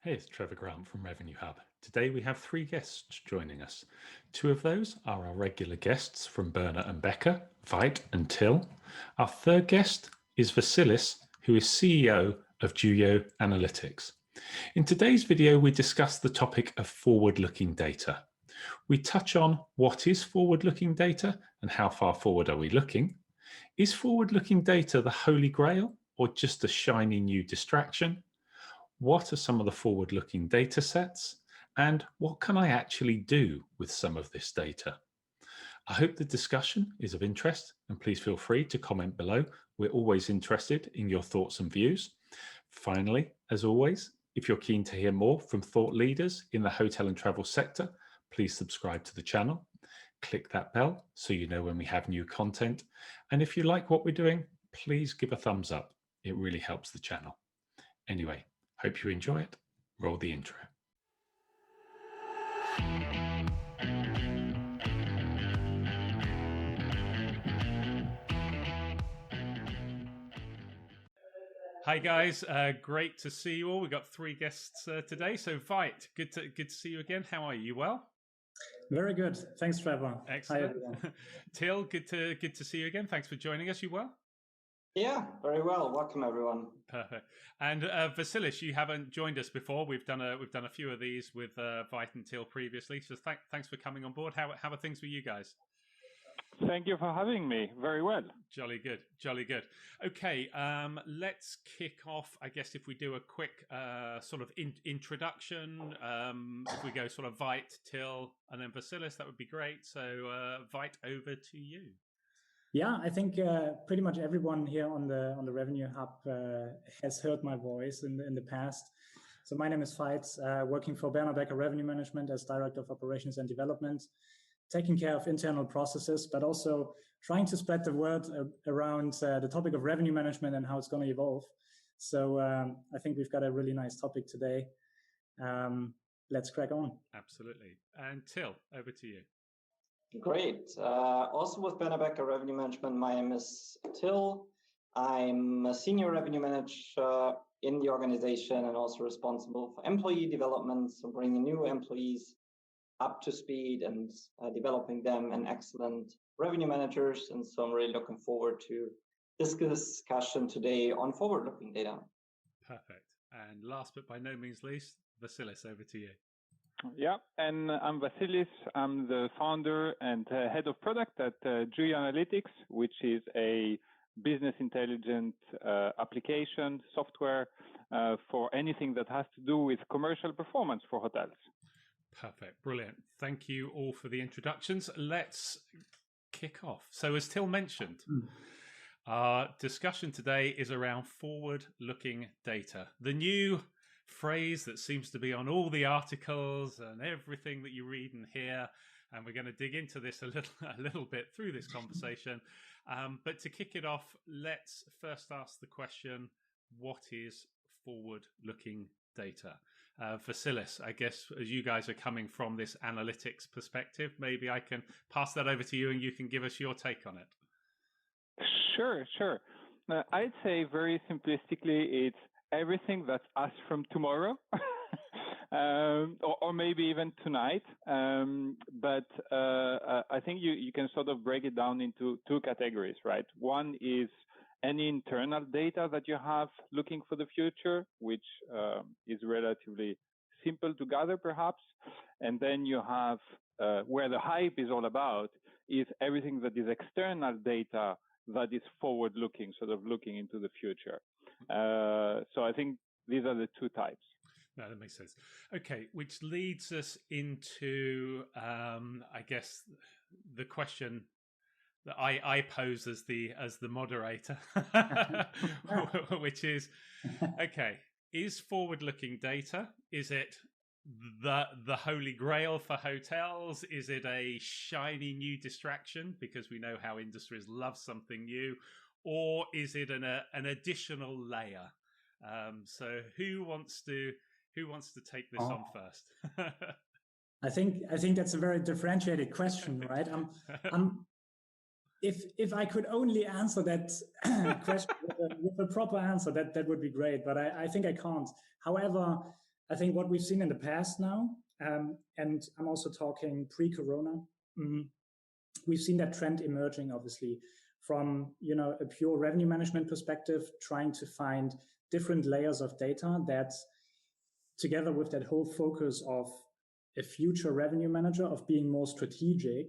Hey, it's Trevor Grant from Revenue Hub. Today we have three guests joining us. Two of those are our regular guests from berner+becker, Veit and Till. Our third guest is Vassilis, who is CEO of Juyo Analytics. In today's video, we discuss the topic of forward-looking data. We touch on what is forward-looking data and how far forward are we looking? Is forward-looking data the holy grail or just a shiny new distraction? What are some of the forward-looking data sets? And what can I actually do with some of this data? I hope the discussion is of interest, and please feel free to comment below. We're always interested in your thoughts and views. Finally, as always, if you're keen to hear more from thought leaders in the hotel and travel sector, please subscribe to the channel. Click that bell so you know when we have new content. And if you like what we're doing, please give a thumbs up. It really helps the channel. Anyway, hope you enjoy it. Roll the intro. Hi guys, great to see you all. We've got three guests today. So Veit, good to see you again. How are you? Well? Very good. Thanks, Trevor. Excellent. Hi, everyone. Till, good to see you again. Thanks for joining us. You well? Yeah, very well. Welcome, everyone. Perfect. And Vassilis, you haven't joined us before. We've done a few of these with Veit and Till previously. So thanks for coming on board. How are things with you guys? Thank you for having me. Very well. Jolly good. Jolly good. Okay, let's kick off, I guess, if we do a quick sort of introduction. If we go sort of Veit, Till, and then Vassilis, that would be great. So Veit, over to you. Yeah, I think pretty much everyone here on the Revenue Hub has heard my voice in the past. So my name is Veit, working for berner+becker Revenue Management as Director of Operations and Development, taking care of internal processes, but also trying to spread the word around the topic of revenue management and how it's going to evolve. So I think we've got a really nice topic today. Let's crack on. Absolutely. And Till, over to you. Great. Also with berner+becker Revenue Management, my name is Till. I'm a senior revenue manager in the organization and also responsible for employee development, so bringing new employees up to speed and developing them and excellent revenue managers. And so I'm really looking forward to this discussion today on forward-looking data. Perfect. And last but by no means least, Vassilis, over to you. Yeah, and I'm Vassilis. I'm the founder and head of product at Juyo Analytics, which is a business intelligence application software for anything that has to do with commercial performance for hotels. Perfect. Brilliant. Thank you all for the introductions. Let's kick off. So as Till mentioned, our discussion today is around forward-looking data. The new phrase that seems to be on all the articles and everything that you read and hear. And we're going to dig into this a little bit through this conversation. But to kick it off, let's first ask the question, what is forward-looking data? Vassilis, I guess, as you guys are coming from this analytics perspective, maybe I can pass that over to you and you can give us your take on it. Sure. I'd say very simplistically, it's everything that's us from tomorrow, or maybe even tonight. But I think you can sort of break it down into two categories, right? One is any internal data that you have looking for the future, which is relatively simple to gather, perhaps. And then you have where the hype is all about is everything that is external data that is forward-looking, sort of looking into the future. So I think these are the two types. No, that makes sense. Okay, which leads us into, I guess, the question that I pose as the moderator, which is, okay, is forward-looking data, is it the holy grail for hotels? Is it a shiny new distraction because we know how industries love something new, or is it an additional layer? So who wants to take this on first? I think that's a very differentiated question, right? If I could only answer that question with a proper answer, that would be great. But I think I can't. However, I think what we've seen in the past now, and I'm also talking pre-corona, we've seen that trend emerging, obviously, from a pure revenue management perspective, trying to find different layers of data that, together with that whole focus of a future revenue manager, of being more strategic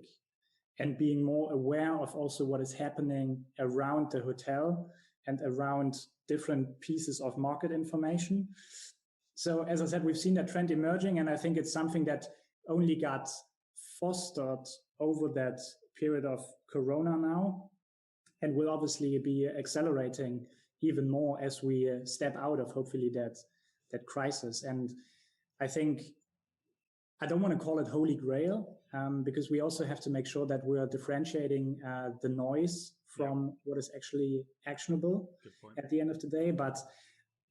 and being more aware of also what is happening around the hotel and around different pieces of market information. So as I said, we've seen that trend emerging, and I think it's something that only got fostered over that period of Corona now, and will obviously be accelerating even more as we step out of hopefully that crisis. And I think I don't want to call it Holy Grail, because we also have to make sure that we are differentiating the noise from what is actually actionable at the end of the day. But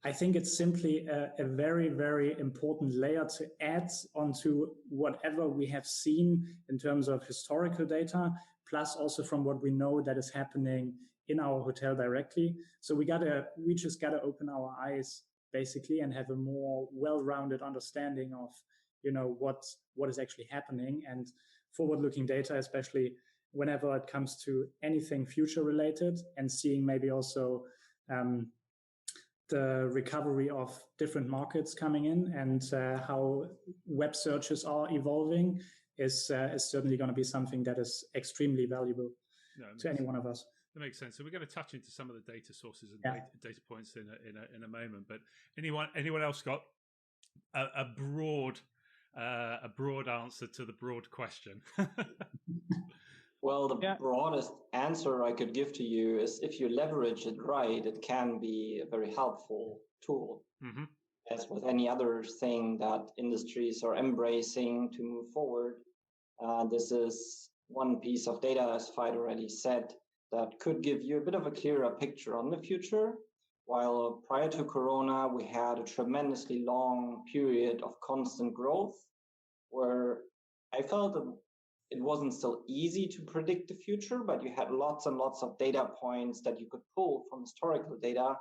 I think it's simply a very, very important layer to add onto whatever we have seen in terms of historical data, plus also from what we know that is happening in our hotel directly. So we just gotta open our eyes basically and have a more well-rounded understanding of what is actually happening, and forward-looking data, especially whenever it comes to anything future related, and seeing maybe also the recovery of different markets coming in, and how web searches are evolving is certainly going to be something that is extremely valuable to any one of us. That makes sense. So we're going to touch into some of the data sources and data points in a moment. But anyone else got a broad answer to the broad question? Well, the broadest answer I could give to you is, if you leverage it right, it can be a very helpful tool. Mm-hmm. As with any other thing that industries are embracing to move forward, this is one piece of data, as Veit already said, that could give you a bit of a clearer picture on the future. While prior to Corona, we had a tremendously long period of constant growth, where I felt that it wasn't still easy to predict the future, but you had lots and lots of data points that you could pull from historical data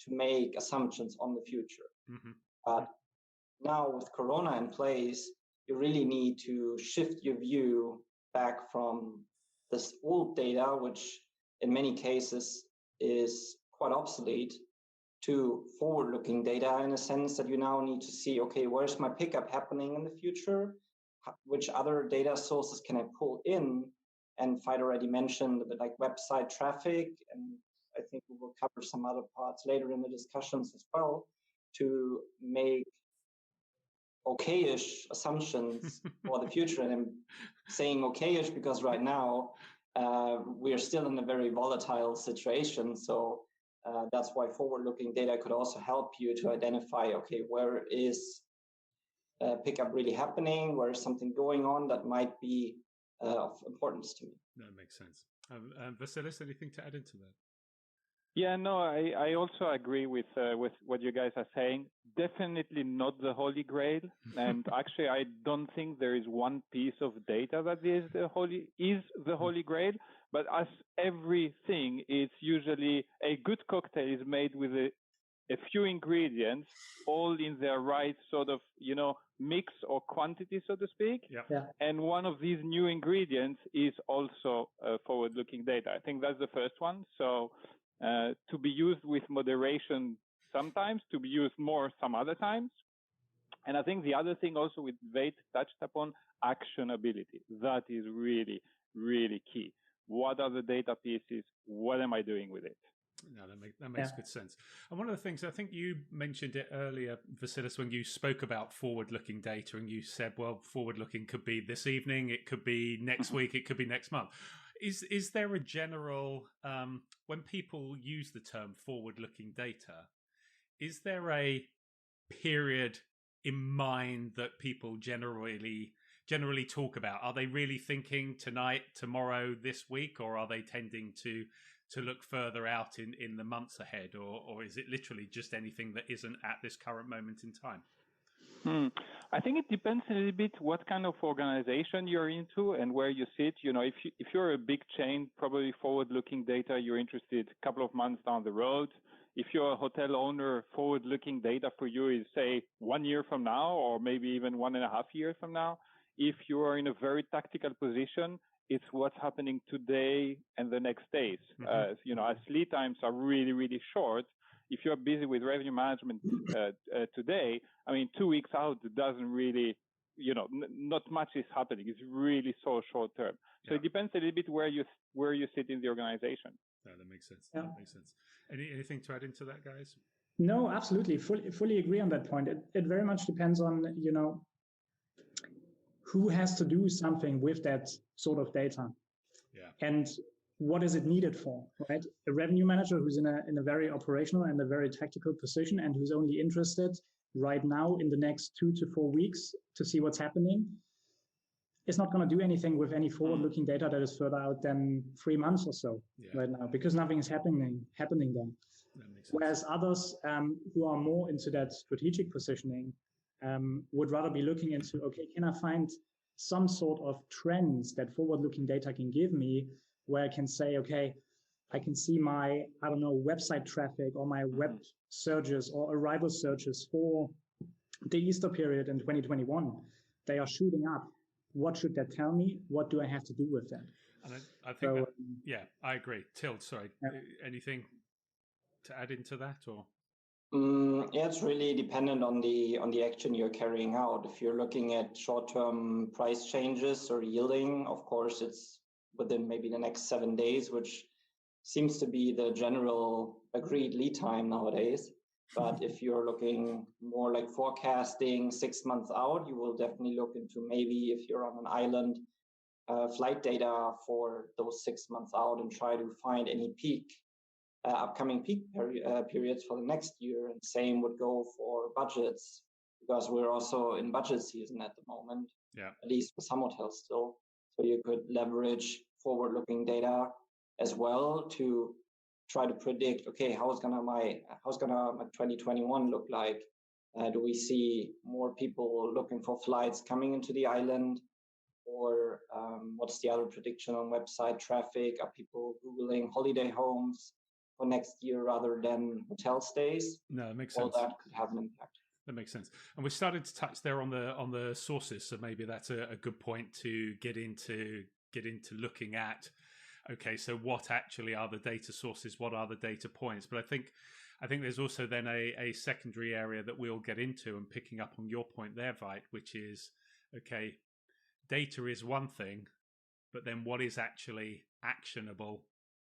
to make assumptions on the future. Mm-hmm. But now with Corona in place, you really need to shift your view back from this old data, which in many cases is quite obsolete, to forward-looking data, in a sense that you now need to see, okay, where's my pickup happening in the future? Which other data sources can I pull in? And Veit already mentioned a bit like website traffic, and I think we will cover some other parts later in the discussions as well, to make okay-ish assumptions for the future. And I'm saying okay-ish because right now we are still in a very volatile situation. So that's why forward-looking data could also help you to identify, okay, where is pickup really happening? Where is something going on that might be of importance to me? That makes sense. Vassilis, anything to add into that? Yeah, no, I also agree with what you guys are saying. Definitely not the Holy Grail. And actually, I don't think there is one piece of data that is the Holy Grail. But as everything, it's usually a good cocktail is made with a few ingredients, all in their right sort of, mix or quantity, so to speak. Yeah. And one of these new ingredients is also forward-looking data. I think that's the first one. So to be used with moderation sometimes, to be used more some other times. And I think the other thing also with Veit touched upon, actionability. That is really, really key. What are the data pieces? What am I doing with it? No, that makes good sense. And one of the things, I think you mentioned it earlier, Vassilis, when you spoke about forward-looking data, and you said, well, forward-looking could be this evening, it could be next week, it could be next month. Is there a general, when people use the term forward-looking data, is there a period in mind that people generally talk about? Are they really thinking tonight, tomorrow, this week, or are they tending to look further out in the months ahead, or is it literally just anything that isn't at this current moment in time? I think it depends a little bit what kind of organization you're into and where you sit. If you're a big chain, probably forward-looking data, you're interested a couple of months down the road. if you're a hotel owner, forward-looking data for you is, say, 1 year from now, or maybe even 1.5 years from now. If you are in a very tactical position, it's what's happening today and the next days. You know, as lead times are really, really short, if you're busy with revenue management today, I mean, 2 weeks out doesn't really, you know, not much is happening. It's really so short term. So it depends a little bit where you sit in the organization. No, that makes sense. Yeah. That makes sense. Anything to add into that, guys? No, absolutely. Fully agree on that point. It very much depends on, you know, who has to do something with that sort of data. Yeah. And what is it needed for, right? A revenue manager who's in a very operational and a very tactical position and who's only interested right now in the next 2 to 4 weeks to see what's happening is not going to do anything with any forward-looking data that is further out than 3 months or so right now, because nothing is happening then. Whereas others who are more into that strategic positioning would rather be looking into, okay, can I find some sort of trends that forward-looking data can give me, where I can say, okay, I can see my, I don't know, website traffic or my web searches or arrival searches for the Easter period in 2021. They are shooting up. What should that tell me? What do I have to do with that? And I think that, yeah, I agree. Till, sorry, anything to add into that, or? Yeah, it's really dependent on the action you're carrying out. If you're looking at short-term price changes or yielding, of course, it's within maybe the next 7 days, which seems to be the general agreed lead time nowadays. But if you're looking more like forecasting 6 months out, you will definitely look into maybe if you're on an island, flight data for those 6 months out and try to find any upcoming peak periods for the next year. And same would go for budgets, because we're also in budget season at the moment, at least for some hotels still. So you could leverage forward-looking data as well to try to predict, okay, how's gonna my 2021 look like? Do we see more people looking for flights coming into the island? Or what's the other prediction on website traffic? Are people Googling holiday homes for next year rather than hotel stays? No, it makes sense. All that could have an impact. That makes sense. And we started to touch there on the sources, so maybe that's a good point to get into looking at. Okay, so what actually are the data sources? What are the data points? But I think there's also then a secondary area that we'll get into, and picking up on your point there, Veit, which is, okay, data is one thing, but then what is actually actionable,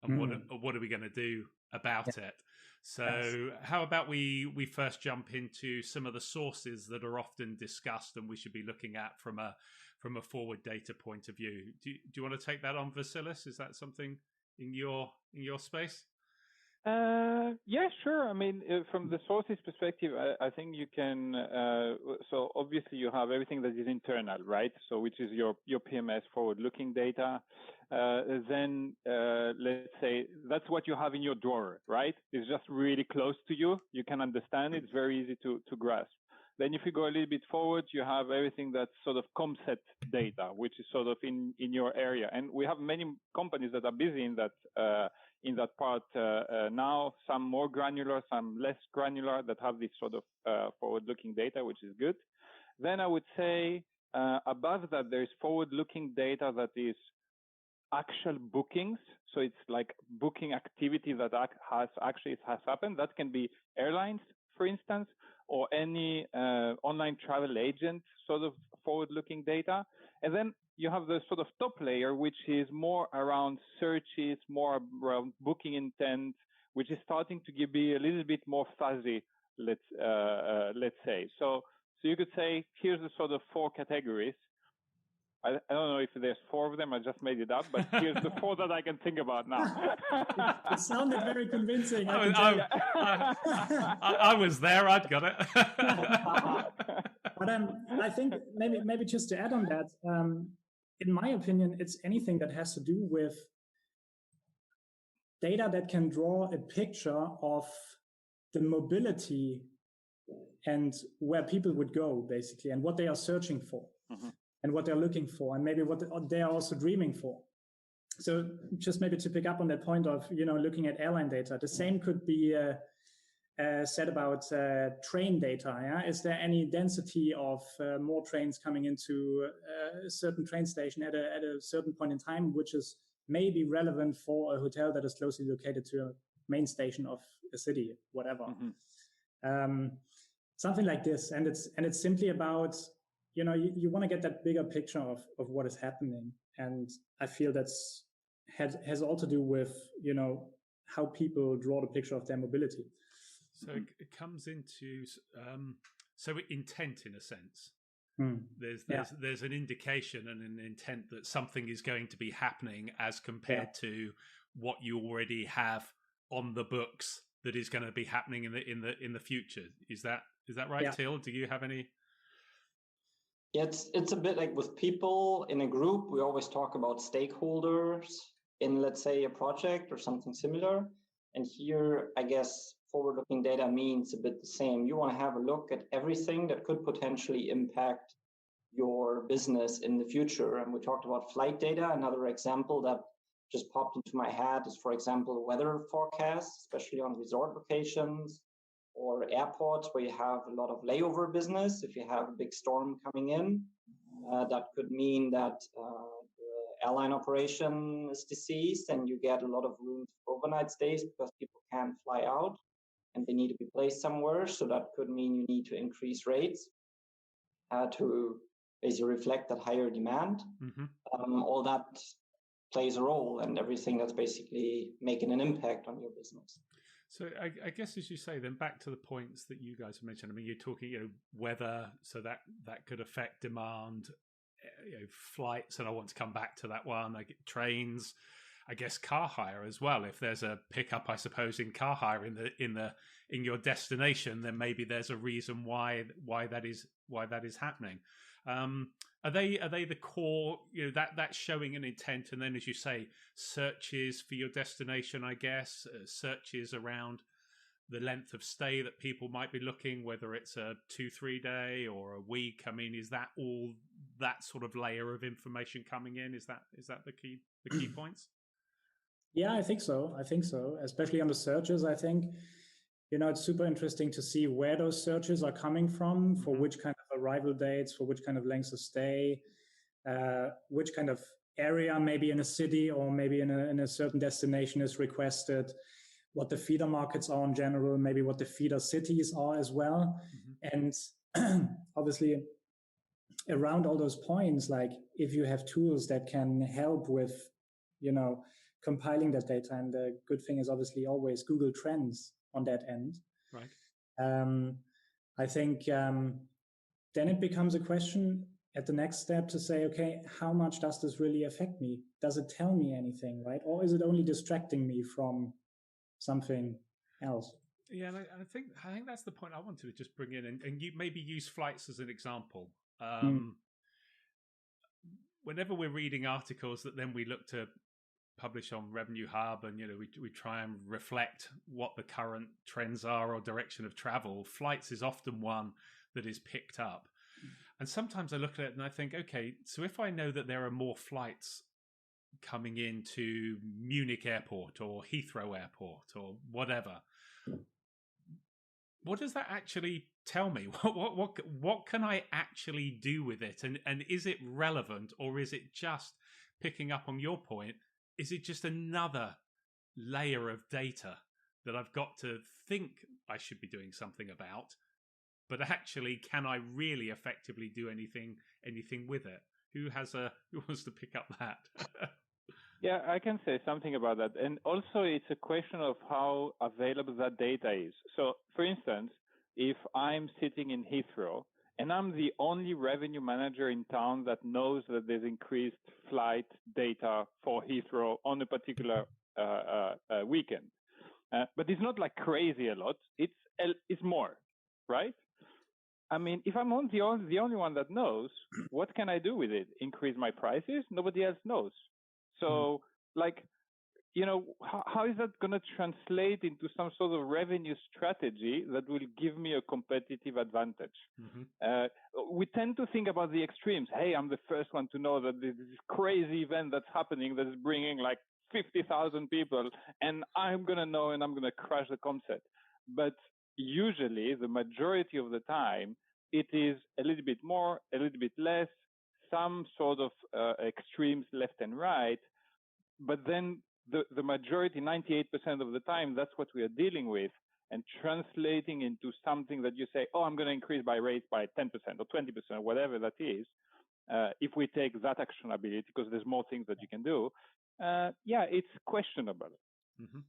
and what are we going to do about it? So how about we first jump into some of the sources that are often discussed and we should be looking at from a forward data point of view. Do you want to take that on, Vassilis? Is that something in your space? Yeah, sure. I mean, from the sources perspective, I think you can. So obviously, you have everything that is internal, right? So which is your PMS forward-looking data. Then let's say that's what you have in your drawer, right? It's just really close to you. You can understand it. It's very easy to grasp. Then if you go a little bit forward, you have everything that's sort of ComSet data, which is sort of in your area. And we have many companies that are busy in that part now, some more granular, some less granular, that have this sort of forward-looking data, which is good. Then I would say above that, there is forward-looking data that is actual bookings. So it's like booking activity that has happened. That can be airlines, for instance, or any online travel agent sort of forward-looking data. And then you have the sort of top layer, which is more around searches, more around booking intent, which is starting to be a little bit more fuzzy, let's say. So you could say, here's the sort of 4 categories. I don't know if there's 4 of them. I just made it up, but here's the 4 that I can think about now. It sounded very convincing. I was there. I'd got it. But I think maybe just to add on that, in my opinion, it's anything that has to do with data that can draw a picture of the mobility and where people would go, basically, and what they are searching for. And what they're looking for, and maybe what they are also dreaming for. So just maybe to pick up on that point of, looking at airline data, the same could be said about train data. Yeah? Is there any density of more trains coming into a certain train station at a certain point in time, which is maybe relevant for a hotel that is closely located to a main station of a city, whatever. Something like this. And it's simply about, you want to get that bigger picture of what is happening. And I feel that's has all to do with, how people draw the picture of their mobility. So it comes into intent in a sense. There's an indication and an intent that something is going to be happening as compared to what you already have on the books that is going to be happening in the future. Is that right, Yeah. Till? Do you have any? Yeah, it's a bit like with people in a group. We always talk about stakeholders in, let's say, a project or something similar. And here, I guess, forward-looking data means a bit the same. You want to have a look at everything that could potentially impact your business in the future. And we talked about flight data. Another example that just popped into my head is, for example, weather forecasts, especially on resort locations or airports where you have a lot of layover business. If you have a big storm coming in, that could mean that the airline operation is deceased and you get a lot of rooms for overnight stays because people can't fly out and they need to be placed somewhere. So that could mean you need to increase rates to basically reflect that higher demand. All that plays a role, and everything that's basically making an impact on your business. So I guess, as you say, then back to the points that you guys have mentioned. I mean, you're talking, weather, so that could affect demand, flights, and I want to come back to that one. Trains, I guess car hire as well. If there's a pickup, I suppose, in car hire in your destination, then maybe there's a reason why that is happening. Are they the core? That's showing an intent, and then, as you say, searches for your destination. I guess searches around the length of stay that people might be looking, whether it's a 2-3 day or a week. I mean, is that all that sort of layer of information coming in? Is that the key points? Yeah, I think so. Especially on the searches, I think, it's super interesting to see where those searches are coming from, for which kind of arrival dates, for which kind of lengths of stay, which kind of area maybe in a city or maybe in a certain destination is requested, what the feeder markets are in general, maybe what the feeder cities are as well. And obviously around all those points, like if you have tools that can help with, compiling that data, and the good thing is obviously always Google Trends on that end. Right. I think then it becomes a question at the next step to say, okay, how much does this really affect me? Does it tell me anything, right? Or is it only distracting me from something else? Yeah, and I think that's the point I wanted to just bring in, and you maybe use flights as an example. Whenever we're reading articles that then we look to publish on Revenue Hub, and we try and reflect what the current trends are or direction of travel, flights is often one that is picked up. And sometimes I look at it and I think, okay, so if I know that there are more flights coming into Munich Airport or Heathrow Airport or whatever, what does that actually tell me? What can I actually do with it? And is it relevant, or is it just, picking up on your point, is it just another layer of data that I've got to think I should be doing something about? But actually, can I really effectively do anything with it? Who wants to pick up that? Yeah, I can say something about that. And also, it's a question of how available that data is. So, for instance, if I'm sitting in Heathrow and I'm the only revenue manager in town that knows that there's increased flight data for Heathrow on a particular weekend, but it's not like crazy a lot. It's more, right? I mean, if I'm the only one that knows, what can I do with it? Increase my prices? Nobody else knows. So, how is that going to translate into some sort of revenue strategy that will give me a competitive advantage? We tend to think about the extremes. Hey, I'm the first one to know that this crazy event that's happening that is bringing like 50,000 people, and I'm going to know and I'm going to crash the concept. But usually the majority of the time, it is a little bit more, a little bit less, some sort of extremes left and right. But then the majority, 98% of the time, that's what we are dealing with, and translating into something that you say, oh, I'm going to increase my rates by 10% or 20%, or whatever that is. If we take that actionability, because there's more things that you can do, it's questionable. Mm-hmm.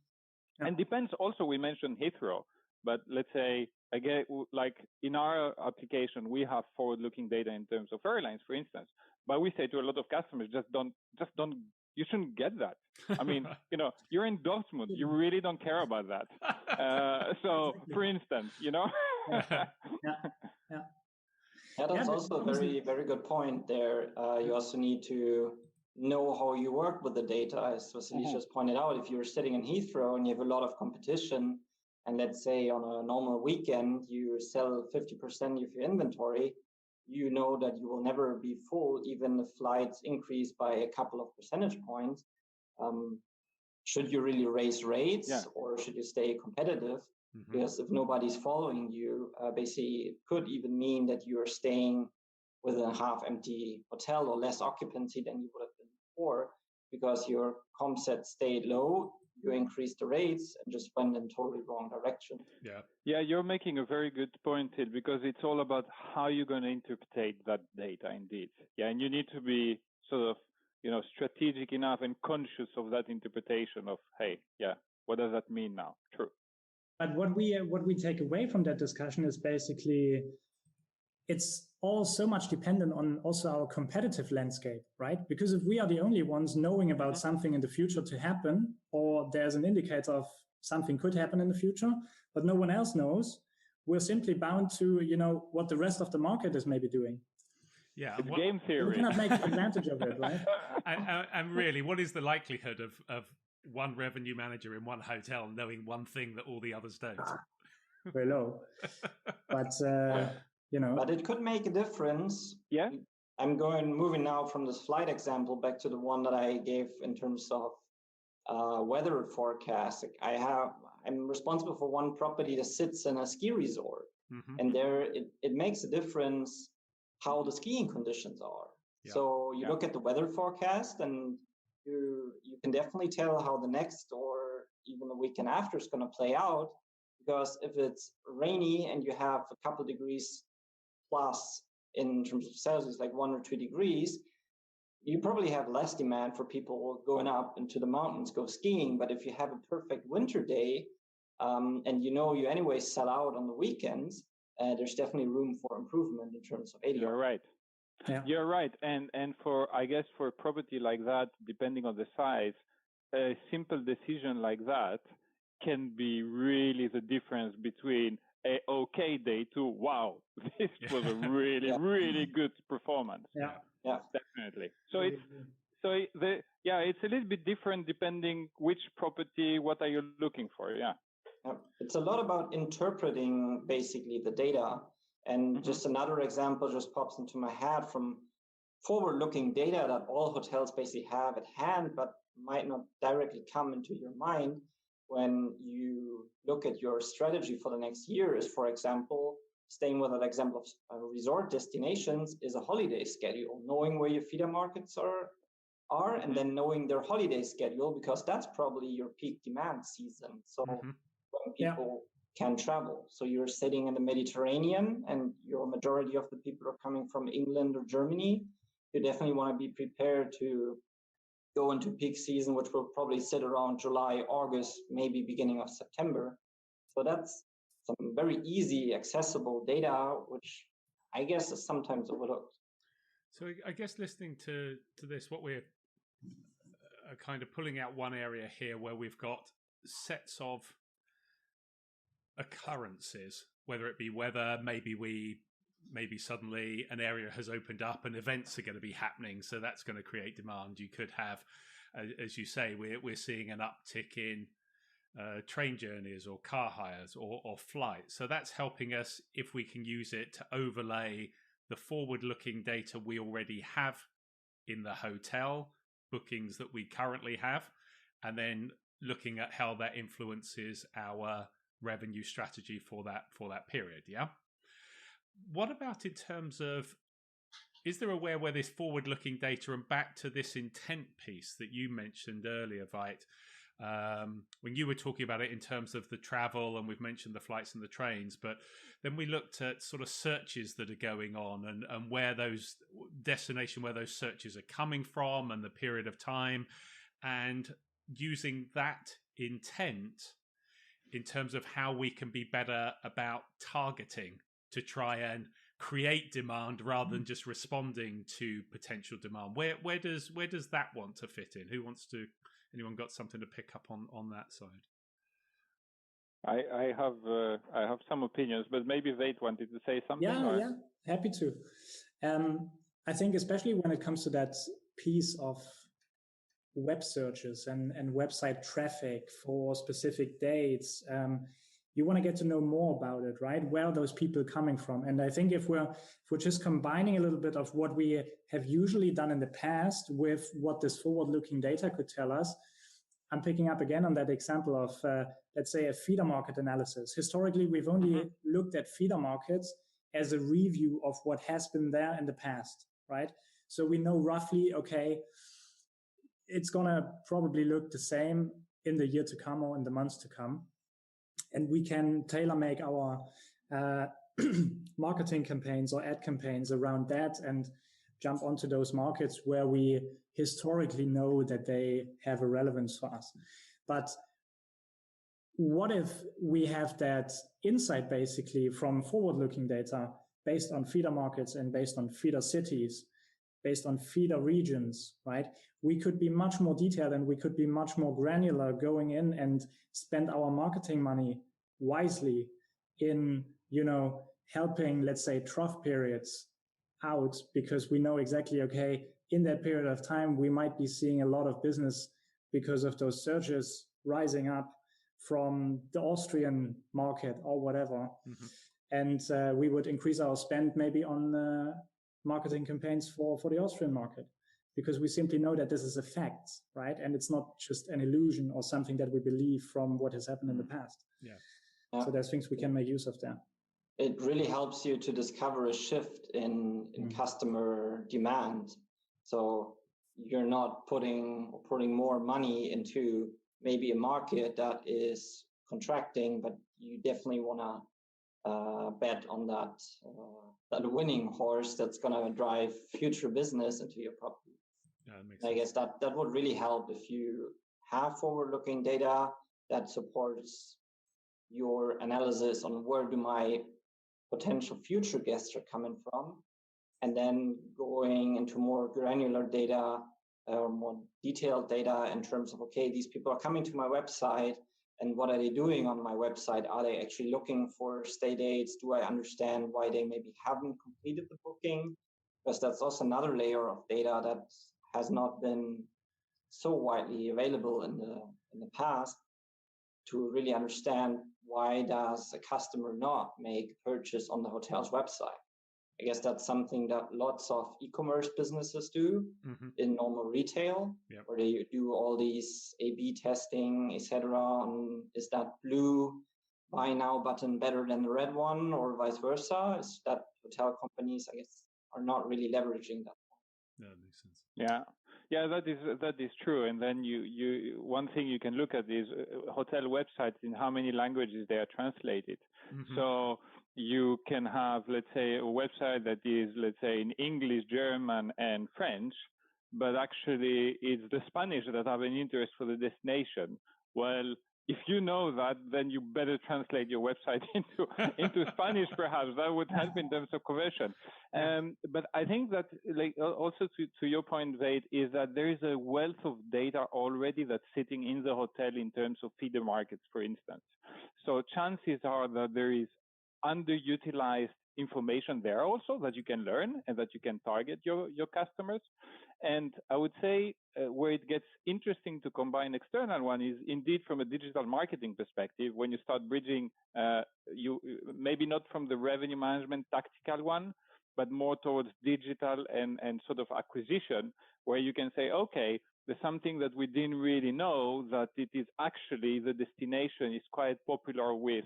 Yeah. And depends also, we mentioned Heathrow, but let's say, again, like in our application, we have forward-looking data in terms of airlines, for instance, but we say to a lot of customers, just don't, you shouldn't get that. I mean, you know, you're in Dortmund, you really don't care about that. So, for instance, you know. Yeah, that's also a very, very good point there. You also need to know how you work with the data. As Vassilis just pointed out, if you're sitting in Heathrow and you have a lot of competition, and let's say on a normal weekend, you sell 50% of your inventory, you know that you will never be full, even if flights increase by a couple of percentage points. Should you really raise rates or should you stay competitive? Mm-hmm. Because if nobody's following you, basically it could even mean that you're staying with a half empty hotel or less occupancy than you would have been before, because your comp set stayed low, you increased the rates and just went in totally wrong direction. Yeah, you're making a very good point, Till, because it's all about how you're going to interpret that data indeed. Yeah, and you need to be sort of, you know, strategic enough and conscious of that interpretation of, hey, what does that mean now? True. But what we take away from that discussion is basically it's all so much dependent on also our competitive landscape, right? Because if we are the only ones knowing about something in the future to happen, or there's an indicator of something could happen in the future, but no one else knows, we're simply bound to, you know, what the rest of the market is maybe doing. Yeah, it's game theory. We cannot make advantage of it, right? And really, what is the likelihood of one revenue manager in one hotel knowing one thing that all the others don't? Very low. But you know, but it could make a difference. Yeah. I'm moving now from this flight example back to the one that I gave in terms of weather forecast. I'm responsible for one property that sits in a ski resort, and there it makes a difference how the skiing conditions are. Yeah. So you look at the weather forecast, and you can definitely tell how the next or even the weekend after is going to play out. Because if it's rainy and you have a couple degrees plus in terms of Celsius, like 1 or 2 degrees, you probably have less demand for people going up into the mountains, go skiing. But if you have a perfect winter day, and you know you anyway sell out on the weekends, there's definitely room for improvement in terms of ADR. You're right. Yeah. You're right. And for, I guess, for a property like that, depending on the size, a simple decision like that can be really the difference between a okay day to, wow, this was a really, really good performance. Yeah. Definitely. So it's a little bit different depending which property, what are you looking for? Yeah. It's a lot about interpreting basically the data. And just another example just pops into my head from forward-looking data that all hotels basically have at hand, but might not directly come into your mind when you look at your strategy for the next year is, for example, staying with an example of resort destinations, is a holiday schedule, knowing where your feeder markets are and then knowing their holiday schedule, because that's probably your peak demand season. So when people can travel. So you're sitting in the Mediterranean and your majority of the people are coming from England or Germany, you definitely want to be prepared to go into peak season, which will probably sit around July, August, maybe beginning of September. So that's some very easy, accessible data, which I guess is sometimes overlooked. So I guess listening to this, what we're kind of pulling out one area here where we've got sets of occurrences, whether it be weather, maybe suddenly an area has opened up and events are going to be happening, so that's going to create demand. You could have, as you say, we're seeing an uptick in train journeys or car hires or flights. So that's helping us, if we can use it to overlay the forward-looking data we already have in the hotel, bookings that we currently have, and then looking at how that influences our revenue strategy for that period. Yeah. What about in terms of, is there a way where this forward-looking data, and back to this intent piece that you mentioned earlier, Veit, when you were talking about it in terms of the travel, and we've mentioned the flights and the trains, but then we looked at sort of searches that are going on and where those where those searches are coming from and the period of time, and using that intent in terms of how we can be better about targeting to try and create demand rather than just responding to potential demand. Where does that want to fit in? Anyone got something to pick up on that side? I have some opinions, but maybe Veit wanted to say something. Yeah, happy to. I think especially when it comes to that piece of web searches and website traffic for specific dates, you want to get to know more about it, right? Where are those people coming from? And I think if we're just combining a little bit of what we have usually done in the past with what this forward-looking data could tell us, I'm picking up again on that example of, let's say, a feeder market analysis. Historically, we've only looked at feeder markets as a review of what has been there in the past, right? So we know roughly, okay, it's going to probably look the same in the year to come or in the months to come. And we can tailor make our marketing campaigns or ad campaigns around that and jump onto those markets where we historically know that they have a relevance for us. But what if we have that insight basically from forward-looking data based on feeder markets and based on feeder cities, based on feeder regions, right? We could be much more detailed and we could be much more granular going in and spend our marketing money wisely in, helping, let's say, trough periods out, because we know exactly, okay, in that period of time, we might be seeing a lot of business because of those searches rising up from the Austrian market or whatever. Mm-hmm. And we would increase our spend maybe on marketing campaigns for the Austrian market, because we simply know that this is a fact, right? And it's not just an illusion or something that we believe from what has happened in the past. Yeah. So there's things we can make use of there. It really helps you to discover a shift in customer demand. So you're not putting more money into maybe a market that is contracting, but you definitely want to bet on that winning horse that's going to drive future business into your property. Yeah, that makes sense. I guess that would really help if you have forward-looking data that supports your analysis on where do my potential future guests are coming from, and then going into more granular data or more detailed data in terms of, okay, these people are coming to my website, and what are they doing on my website? Are they actually looking for stay dates? Do I understand why they maybe haven't completed the booking? Because that's also another layer of data that has not been so widely available in the past, to really understand why does a customer not make a purchase on the hotel's website. I guess that's something that lots of e-commerce businesses do in normal retail, where they do all these A/B testing, etc. Is that blue buy now button better than the red one, or vice versa? Is that hotel companies, I guess, are not really leveraging that. Yeah, that makes sense. Yeah, that is true. And then you one thing you can look at is hotel websites, in how many languages they are translated. Mm-hmm. So you can have, let's say, a website that is, let's say, in English, German, and French, but actually it's the Spanish that have an interest for the destination. Well, if you know that, then you better translate your website into Spanish, perhaps. That would help in terms of conversion. But I think that, like, also to your point, Veit, is that there is a wealth of data already that's sitting in the hotel in terms of feeder markets, for instance. So chances are that there is underutilized information there also that you can learn and that you can target your customers. And I would say where it gets interesting to combine external one is indeed from a digital marketing perspective, when you start bridging, you maybe not from the revenue management tactical one, but more towards digital and sort of acquisition, where you can say, okay, there's something that we didn't really know, that it is actually the destination is quite popular with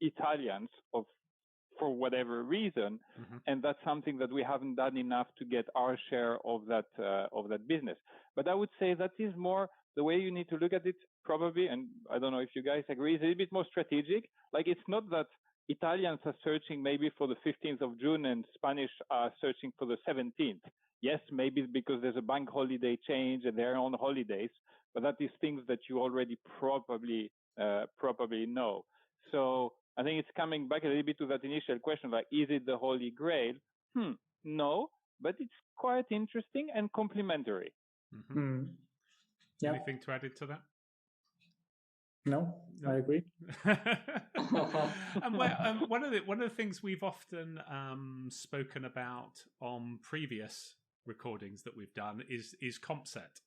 Italians for whatever reason, and that's something that we haven't done enough to get our share of that business. But I would say that is more the way you need to look at it, probably, and I don't know if you guys agree, is a little bit more strategic. Like, it's not that Italians are searching maybe for the 15th of June and Spanish are searching for the 17th. Yes, maybe it's because there's a bank holiday change and they're on holidays, but that is things that you already probably know. So I think it's coming back a little bit to that initial question, like, is it the Holy Grail? No, but it's quite interesting and complementary. Yeah. Anything to add to that? No, I agree. And one of the things we've often spoken about on previous recordings that we've done is comp set,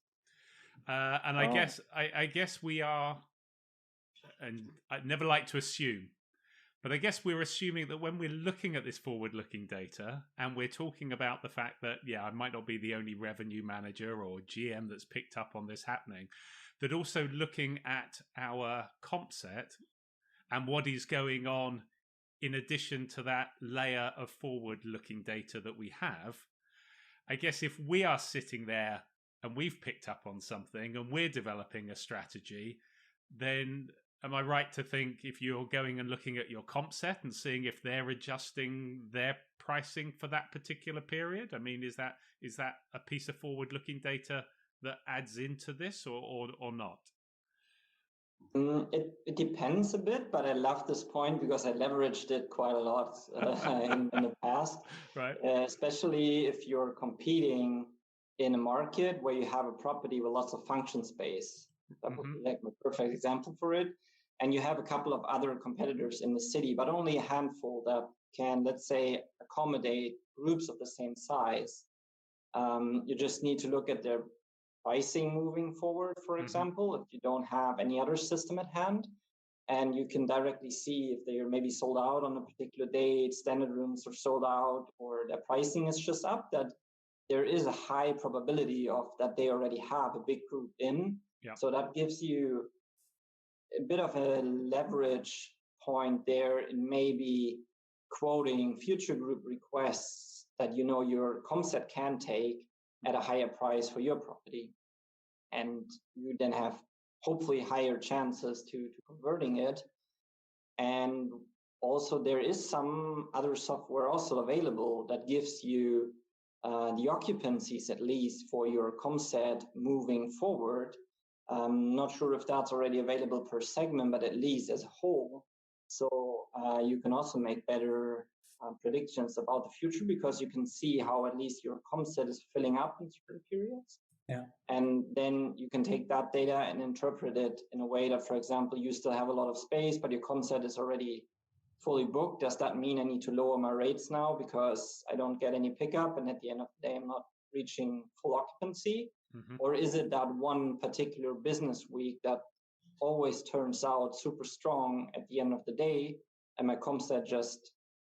and I guess we are, and I'd never like to assume, but I guess we're assuming that when we're looking at this forward-looking data and we're talking about the fact that, I might not be the only revenue manager or GM that's picked up on this happening, that also looking at our comp set and what is going on in addition to that layer of forward-looking data that we have, I guess if we are sitting there and we've picked up on something and we're developing a strategy, then am I right to think if you're going and looking at your comp set and seeing if they're adjusting their pricing for that particular period? I mean, is that a piece of forward-looking data that adds into this or not? It depends a bit, but I love this point because I leveraged it quite a lot in the past. Right. Especially if you're competing in a market where you have a property with lots of function space. That would be like a perfect example for it. And you have a couple of other competitors in the city, but only a handful that can, let's say, accommodate groups of the same size. You just need to look at their pricing moving forward, for example, if you don't have any other system at hand, and you can directly see if they are maybe sold out on a particular date, standard rooms are sold out, or their pricing is just up, that there is a high probability of that they already have a big group in. Yeah. So that gives you a bit of a leverage point there in maybe quoting future group requests that your comset can take at a higher price for your property. And you then have hopefully higher chances to converting it. And also there is some other software also available that gives you the occupancies at least for your comset moving forward. Not sure if that's already available per segment, but at least as a whole. So you can also make better predictions about the future because you can see how at least your comset is filling up in certain periods. Yeah. And then you can take that data and interpret it in a way that, for example, you still have a lot of space, but your comset is already fully booked. Does that mean I need to lower my rates now because I don't get any pickup and at the end of the day I'm not reaching full occupancy? Or is it that one particular business week that always turns out super strong at the end of the day and my comset just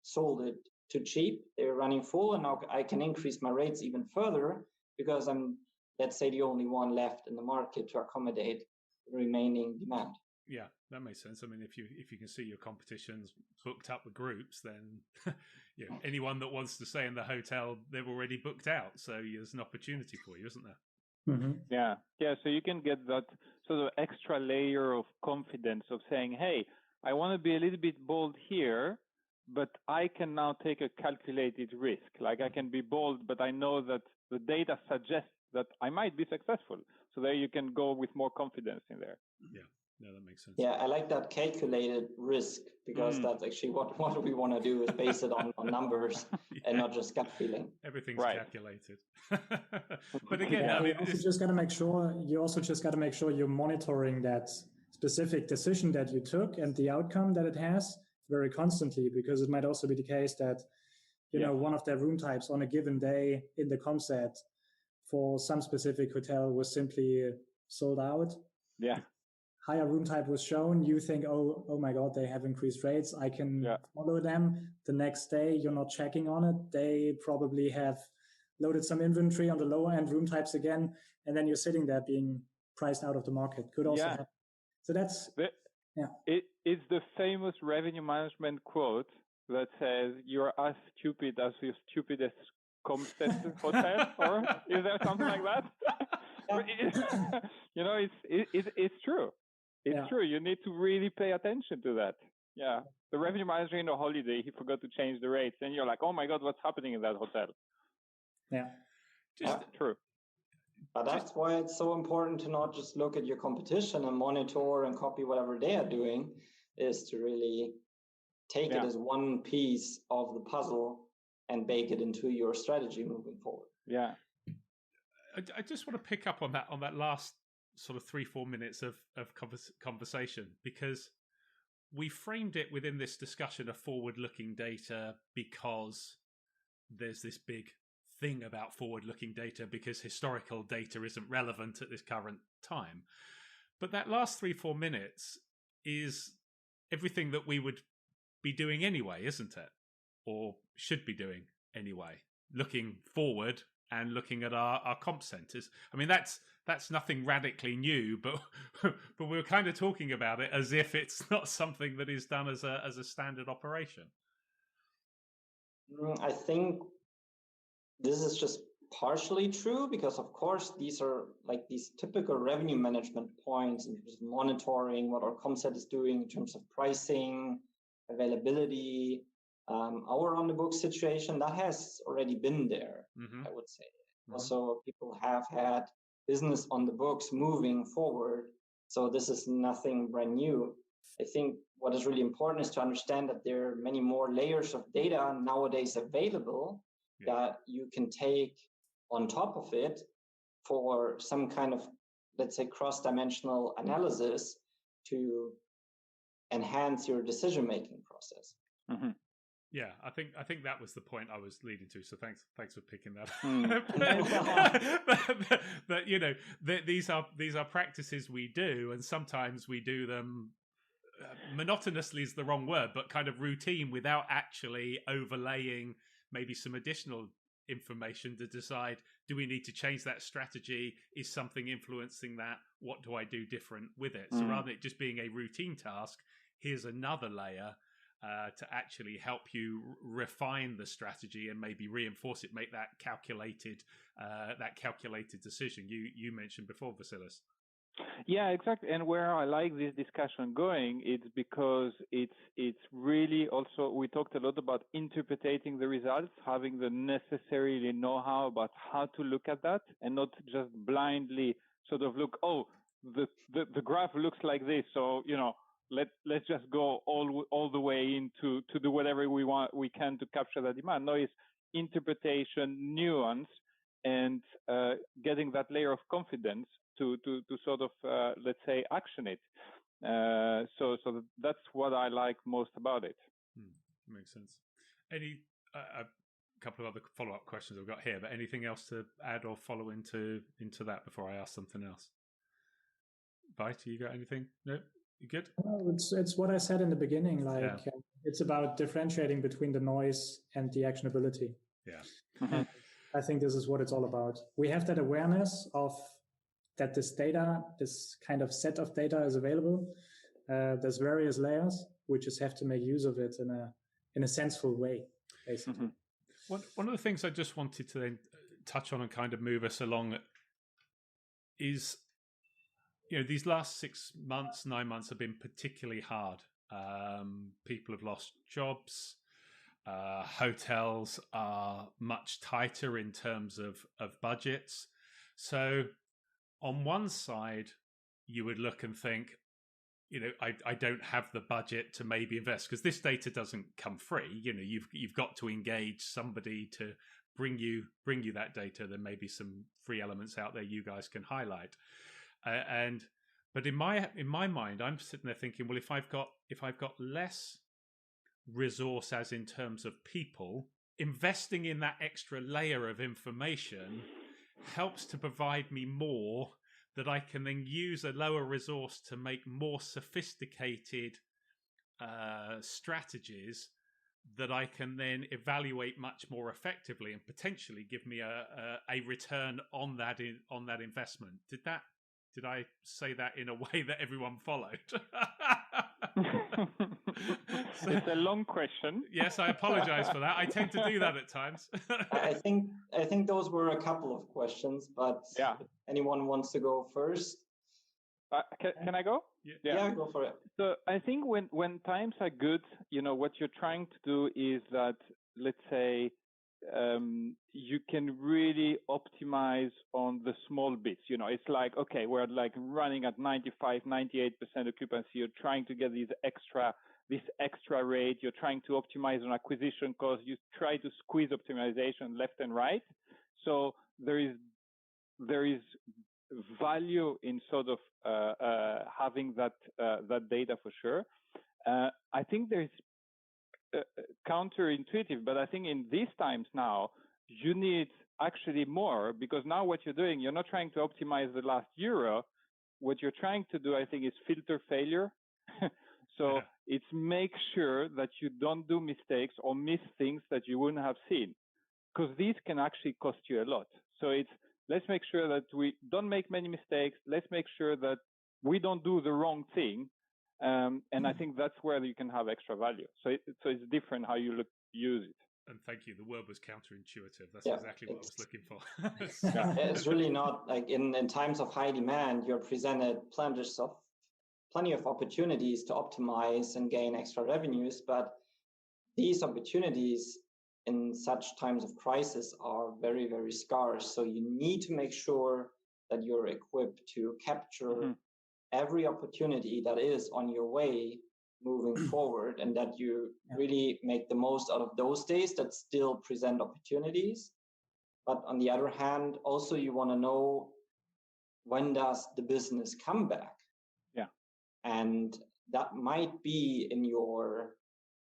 sold it too cheap, they're running full, and now I can increase my rates even further because I'm, let's say, the only one left in the market to accommodate the remaining demand. Yeah, that makes sense. I mean, if you can see your competition's booked up with groups, then anyone that wants to stay in the hotel, they've already booked out. So there's an opportunity for you, isn't there? Yeah. So you can get that sort of extra layer of confidence of saying, hey, I want to be a little bit bold here, but I can now take a calculated risk. Like I can be bold, but I know that the data suggests that I might be successful. So there you can go with more confidence in there. Yeah. No, that makes sense. Yeah, I like that calculated risk because that's actually what we want to do is base it on numbers and not just gut feeling. Everything's calculated. But again, I mean, you also just got to make sure you're monitoring that specific decision that you took and the outcome that it has very constantly, because it might also be the case that one of their room types on a given day in the comset for some specific hotel was simply sold out. Yeah. higher room type was shown, you think, oh my God, they have increased rates. I can follow them. The next day, you're not checking on it. They probably have loaded some inventory on the lower end room types again, and then you're sitting there being priced out of the market. Could also happen. So that's it's the famous revenue management quote that says, "You're as stupid as your stupidest Comsted hotel," or is there something like that? You know, it's true. It's true. You need to really pay attention to that. Yeah, the revenue manager in a holiday, he forgot to change the rates, and you're like, "Oh my God, what's happening in that hotel?" True. But that's why it's so important to not just look at your competition and monitor and copy whatever they are doing, is to really take it as one piece of the puzzle and bake it into your strategy moving forward. Yeah. I just want to pick up on that last sort of 3-4 minutes of conversation, because we framed it within this discussion of forward-looking data because there's this big thing about forward-looking data because historical data isn't relevant at this current time. But that last 3-4 minutes is everything that we would be doing anyway, isn't it? Or should be doing anyway, looking forward and looking at our comp centers. I mean, that's nothing radically new, but we're kind of talking about it as if it's not something that is done as a standard operation. I think this is just partially true, because of course these are like these typical revenue management points in terms of monitoring what our comset is doing in terms of pricing, availability, our on the book situation, that has already been there. I would say. Also, people have had business on the books moving forward, so this is nothing brand new. I think what is really important is to understand that there are many more layers of data nowadays available that you can take on top of it for some kind of, let's say, cross-dimensional analysis to enhance your decision-making process. Yeah, I think that was the point I was leading to. So thanks for picking that up. But you know, these are practices we do, and sometimes we do them monotonously is the wrong word, but kind of routine without actually overlaying maybe some additional information to decide, do we need to change that strategy? Is something influencing that? What do I do different with it? So rather than it just being a routine task, here's another layer to actually help you refine the strategy and maybe reinforce it, make that calculated decision you mentioned before, Vassilis. Yeah, exactly. And where I like this discussion going, it's because it's really also, we talked a lot about interpreting the results, having the necessary know-how about how to look at that, and not just blindly sort of look, the graph looks like this, so let's just go all the way into to do whatever we can to capture the demand. No, it's interpretation, nuance, and getting that layer of confidence to sort of let's say action it. So that's what I like most about it. Makes sense. Any a couple of other follow-up questions I've got here, but anything else to add or follow into that before I ask something else? Veit, you got anything? No, you good? Well, it's what I said in the beginning. It's about differentiating between the noise and the actionability. Yeah. I think this is what it's all about. We have that awareness of that this data, this kind of set of data is available. There's various layers. We just have to make use of it in a sensible way, basically. One of the things I just wanted to then touch on and kind of move us along is, these last 9 months have been particularly hard. People have lost jobs. Hotels are much tighter in terms of budgets. So on one side, you would look and think, I don't have the budget to maybe invest, because this data doesn't come free. You've got to engage somebody to bring you that data. There may be some free elements out there you guys can highlight. But in my mind, I'm sitting there thinking, well, if I've got less resource, as in terms of people, investing in that extra layer of information helps to provide me more that I can then use a lower resource to make more sophisticated strategies that I can then evaluate much more effectively and potentially give me a return on that investment. Did I say that in a way that everyone followed? It's a long question. Yes, I apologize for that. I tend to do that at times. I think those were a couple of questions, but yeah. If anyone wants to go first. Can I go? Yeah, go for it. So I think when times are good, what you're trying to do is that, let's say, you can really optimize on the small bits. It's like, okay, we're like running at 95, 98% occupancy. You're trying to get this extra rate. You're trying to optimize on acquisition costs. You try to squeeze optimization left and right. So there is value in sort of having that data for sure. I think there's counterintuitive, but I think in these times now, you need actually more, because now what you're doing, you're not trying to optimize the last euro. What you're trying to do, I think, is filter failure. So it's make sure that you don't do mistakes or miss things that you wouldn't have seen, because these can actually cost you a lot. So let's make sure that we don't make many mistakes. Let's make sure that we don't do the wrong thing. And I think that's where you can have extra value. So it's different how you use it. And thank you. The word was counterintuitive. That's exactly what I was looking for. It's really not like in times of high demand, you're presented plenty of opportunities to optimize and gain extra revenues. But these opportunities in such times of crisis are very, very scarce. So you need to make sure that you're equipped to capture every opportunity that is on your way moving forward, and that you really make the most out of those days that still present opportunities. But on the other hand, also you want to know, when does the business come back? Yeah. And that might be in your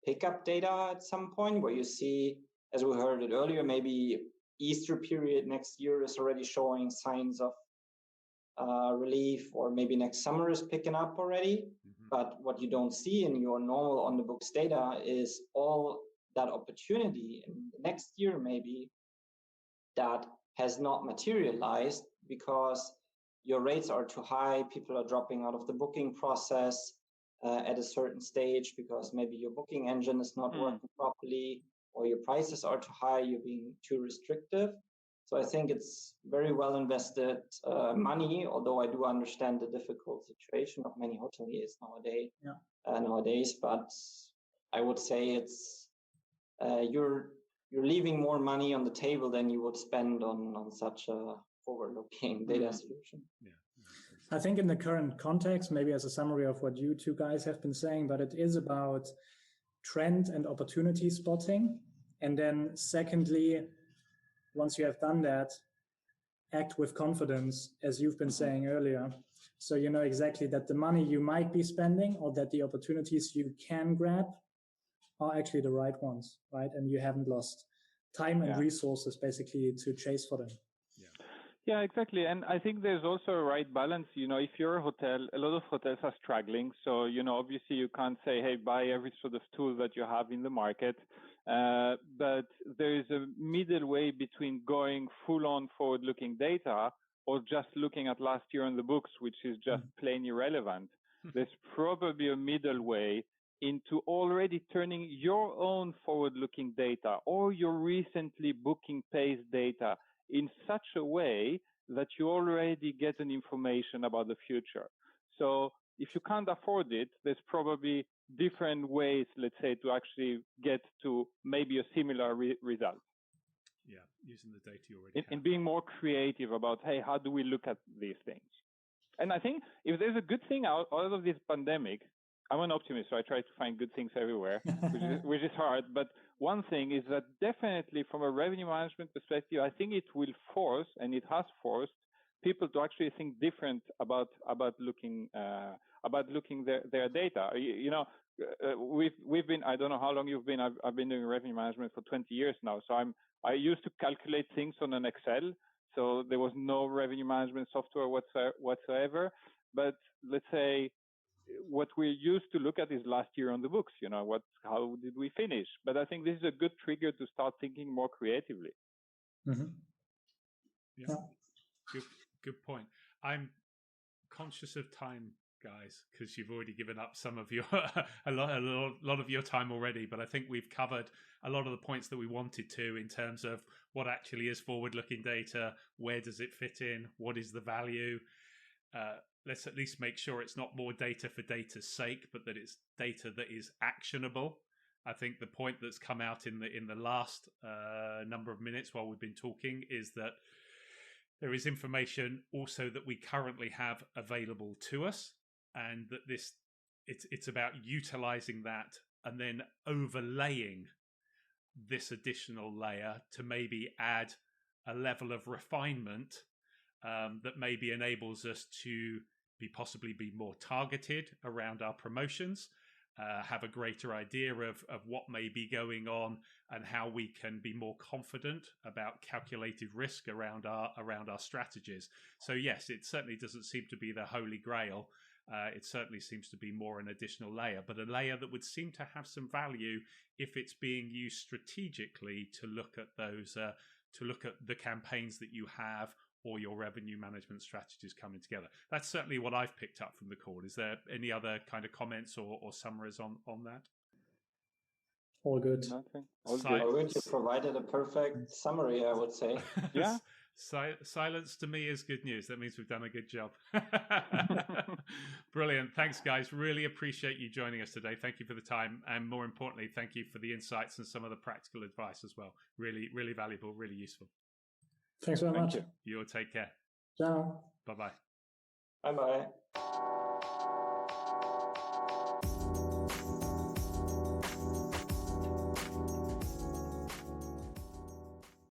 pickup data at some point, where you see, as we heard it earlier, maybe Easter period next year is already showing signs of relief, or maybe next summer is picking up already. But what you don't see in your normal on the books data is all that opportunity in the next year maybe that has not materialized because your rates are too high, people are dropping out of the booking process at a certain stage because maybe your booking engine is not working properly, or your prices are too high, you're being too restrictive. So I think it's very well invested money, although I do understand the difficult situation of many hoteliers nowadays. But I would say it's you're leaving more money on the table than you would spend on such a forward-looking data solution. I think in the current context, maybe as a summary of what you two guys have been saying, but it is about trend and opportunity spotting. And then secondly, once you have done that, act with confidence, as you've been saying earlier. So you know exactly that the money you might be spending, or that the opportunities you can grab, are actually the right ones, right? And you haven't lost time and resources basically to chase for them. Yeah, exactly. And I think there's also a right balance. If you're a hotel, a lot of hotels are struggling. So, obviously you can't say, hey, buy every sort of tool that you have in the market. But there is a middle way between going full on forward-looking data or just looking at last year on the books, which is just plain irrelevant. There's probably a middle way into already turning your own forward-looking data or your recently booking pace data in such a way that you already get an information about the future. So if you can't afford it, there's probably different ways, let's say, to actually get to maybe a similar result. Yeah, using the data you already have. And being more creative about, hey, how do we look at these things? And I think if there's a good thing out of this pandemic, I'm an optimist, so I try to find good things everywhere, which is hard. But one thing is that definitely from a revenue management perspective, I think it will force, and it has forced, people to actually think different about looking their data. We've been, I don't know how long you've been. I've been doing revenue management for 20 years now. So I used to calculate things on an Excel. So there was no revenue management software whatsoever. But let's say what we're used to look at is last year on the books, how did we finish? But I think this is a good trigger to start thinking more creatively. Mm-hmm. Yeah. Good point. I'm conscious of time, guys, because you've already given up some of your a lot of your time already. But I think we've covered a lot of the points that we wanted to in terms of what actually is forward-looking data, where does it fit in, what is the value. Let's at least make sure it's not more data for data's sake, but that it's data that is actionable. I think the point that's come out in the last number of minutes while we've been talking is that there is information also that we currently have available to us, and that it's about utilizing that and then overlaying this additional layer to maybe add a level of refinement that maybe enables us to possibly be more targeted around our promotions, have a greater idea of what may be going on and how we can be more confident about calculated risk around our strategies. So yes, it certainly doesn't seem to be the holy grail. It certainly seems to be more an additional layer, but a layer that would seem to have some value if it's being used strategically to look at those, to look at the campaigns that you have or your revenue management strategies coming together. That's certainly what I've picked up from the call. Is there any other kind of comments or summaries on that? All good. Nothing. All good. You provided a perfect summary, I would say. Yeah. Silence to me is good news. That means we've done a good job. Brilliant. Thanks, guys. Really appreciate you joining us today. Thank you for the time. And more importantly, thank you for the insights and some of the practical advice as well. Really, really valuable, really useful. Thanks very much. You all take care. Ciao. Bye-bye. Bye-bye.